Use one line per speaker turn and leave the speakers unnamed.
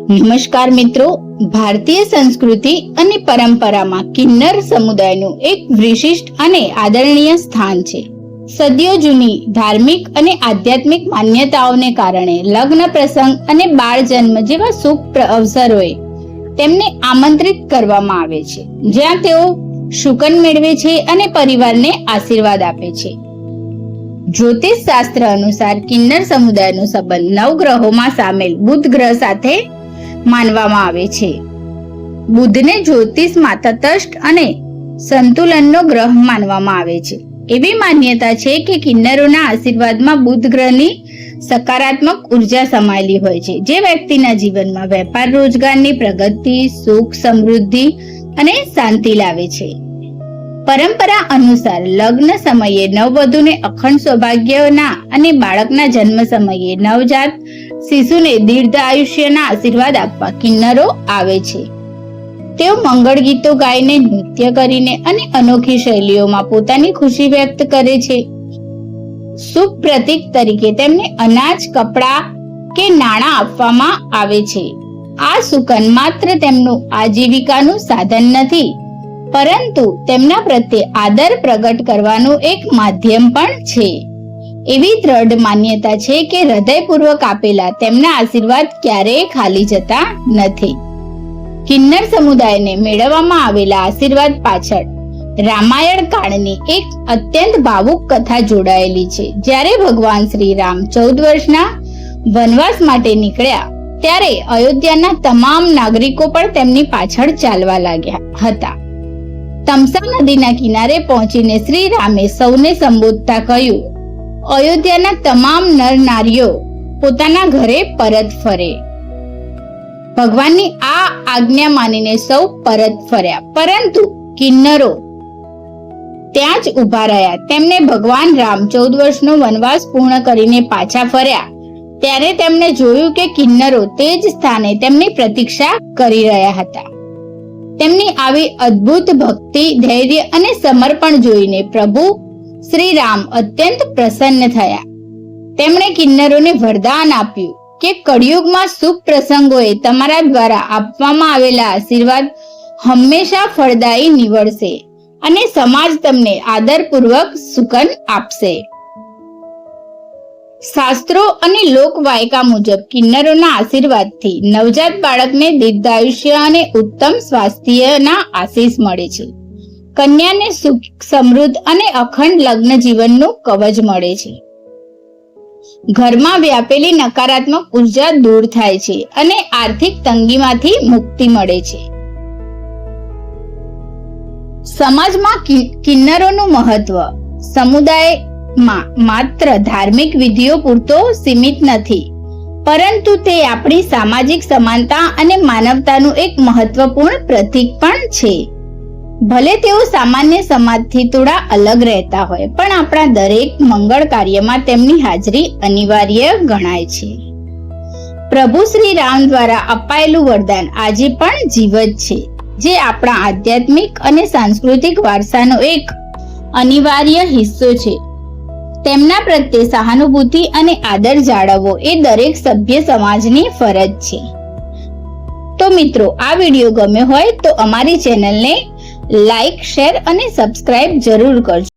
નમસ્કાર મિત્રો, ભારતીય સંસ્કૃતિ અને પરંપરામાં કિન્નર સમુદાયનું એક વિશિષ્ટ અને આદરણીય સ્થાન છે. સદીઓ જૂની ધાર્મિક અને આધ્યાત્મિક માન્યતાઓને કારણે લગ્ન પ્રસંગ અને બાળ જન્મ જેવા શુભ અવસરોએ તેમને આમંત્રિત કરવામાં આવે છે, જ્યાં તેઓ શુકન મેળવે છે અને પરિવારને આશીર્વાદ આપે છે. જ્યોતિષ શાસ્ત્ર અનુસાર કિન્નર સમુદાયનો સંબંધ નવગ્રહોમાં સામેલ બુધ ગ્રહ સાથે માનવામાં આવે છે. બુધને જ્યોતિષમાં તટસ્થ અને સંતુલનનો ગ્રહ માનવામાં આવે છે. એવી માન્યતા છે કે કિન્નરોના આશીર્વાદમાં બુધ ગ્રહની સકારાત્મક ઉર્જા સમાયેલી હોય છે, જે વ્યક્તિના જીવનમાં વેપાર રોજગારની પ્રગતિ, સુખ, સમૃદ્ધિ અને શાંતિ લાવે છે. પરંપરા અનુસાર લગ્ન સમયે નવવધુને અખંડ સૌભાગ્યના અને બાળકના જન્મ સમયે નવજાત શિશુને દીર્ઘ આયુષ્યના આશીર્વાદ આપવા કિન્નરો આવે છે. તેઓ મંગળ ગીતો ગાઈને, નૃત્ય કરીને અને અનોખી શૈલીઓમાં પોતાની ખુશી વ્યક્ત કરે છે. શુભ પ્રતીક તરીકે તેમને અનાજ, કપડાં કે નાણાં આપવામાં આવે છે. આ શુકન માત્ર તેમનું આજીવિકાનું સાધન નથી, પરંતુ તેમના પ્રત્યે આદર પ્રગટ કરવાનું એક માધ્યમ પણ છે. એવી દ્રઢ માન્યતા છે કે હૃદયપૂર્વક આપેલા તેમના આશીર્વાદ ક્યારેય ખાલી જતા નથી. કિન્નર સમુદાયને મેળવવામાં આવેલા આશીર્વાદ પાછળ રામાયણ કાળની એક અત્યંત ભાવુક કથા જોડાયેલી છે. જ્યારે ભગવાન શ્રી રામ 14 વર્ષના વનવાસ માટે નીકળ્યા, ત્યારે અયોધ્યાના તમામ નાગરિકો પણ તેમની પાછળ ચાલવા લાગ્યા હતા. તમસા નદીના કિનારે પહોંચીને શ્રી રામે સૌને સંબોધતા કહ્યું, અયોધ્યાના તમામ નર નારીઓ પોતાના ઘરે પરત ફરે. ભગવાનની આ આજ્ઞા માનીને સૌ પરત ફર્યા, પરંતુ કિન્નરો ત્યાં જ ઉભા રહ્યા. તેમને ભગવાન રામ 14 વર્ષનો વનવાસ પૂર્ણ કરીને પાછા ફર્યા, ત્યારે તેમણે જોયું કે કિન્નરો તે જ સ્થાને તેમની પ્રતીક્ષા કરી રહ્યા હતા. તેમની આવી અદ્ભુત ભક્તિ, ધૈર્ય અને સમર્પણ જોઈને પ્રભુ શ્રી રામ અત્યંત પ્રસન્ન થયા. તેમણે કિન્નરોને વરદાન આપ્યું કે કળિયુગમાં શુભ પ્રસંગોએ તમારા દ્વારા આપવામાં આવેલા આશીર્વાદ હંમેશા ફળદાયી નીવડશે અને સમાજ તમને આદરપૂર્વક શુકન આપશે. શાસ્ત્રો અને લોકવાયકા મુજબ કિન્નરોના આશીર્વાદથી નવજાત બાળકને દીર્ઘાયુષ્ય અને ઉત્તમ સ્વાસ્થ્યના આશીષ મળે છે. કન્યાને સુખ, સમૃદ્ધ અને અખંડ લગ્ન જીવનનું કવચ મળે છે. ઘરમાં વ્યાપેલી નકારાત્મક ઉર્જા દૂર થાય છે અને આર્થિક તંગીમાંથી મુક્તિ મળે છે. સમાજમાં કિન્નરોનું મહત્વ સમુદાયમાં માત્ર ધાર્મિક વિધિઓ પૂરતો સીમિત નથી, પરંતુ તે આપણી સામાજિક સમાનતા અને માનવતાનું એક મહત્વપૂર્ણ પ્રતીક પણ છે. ભલે તેઓ સામાન્ય સમાજથી થોડા અલગ રહેતા હોય, પણ આપણા દરેક મંગળ કાર્યમાં તેમની હાજરી અનિવાર્ય ગણાય છે. પ્રભુ શ્રી રામ દ્વારા અપાયેલું વરદાન આજે પણ જીવંત છે, જે આપણા આધ્યાત્મિક અને સાંસ્કૃતિક વારસાનો એક અનિવાર્ય હિસ્સો છે. તેમના પ્રત્યે સહાનુભૂતિ અને આદર જાળવવો એ દરેક સભ્ય સમાજની ફરજ છે. તો મિત્રો, આ વિડીયો ગમ્યો હોય તો અમારી ચેનલને લાઈક, શેર અને સબસ્ક્રાઇબ જરૂર કરજો.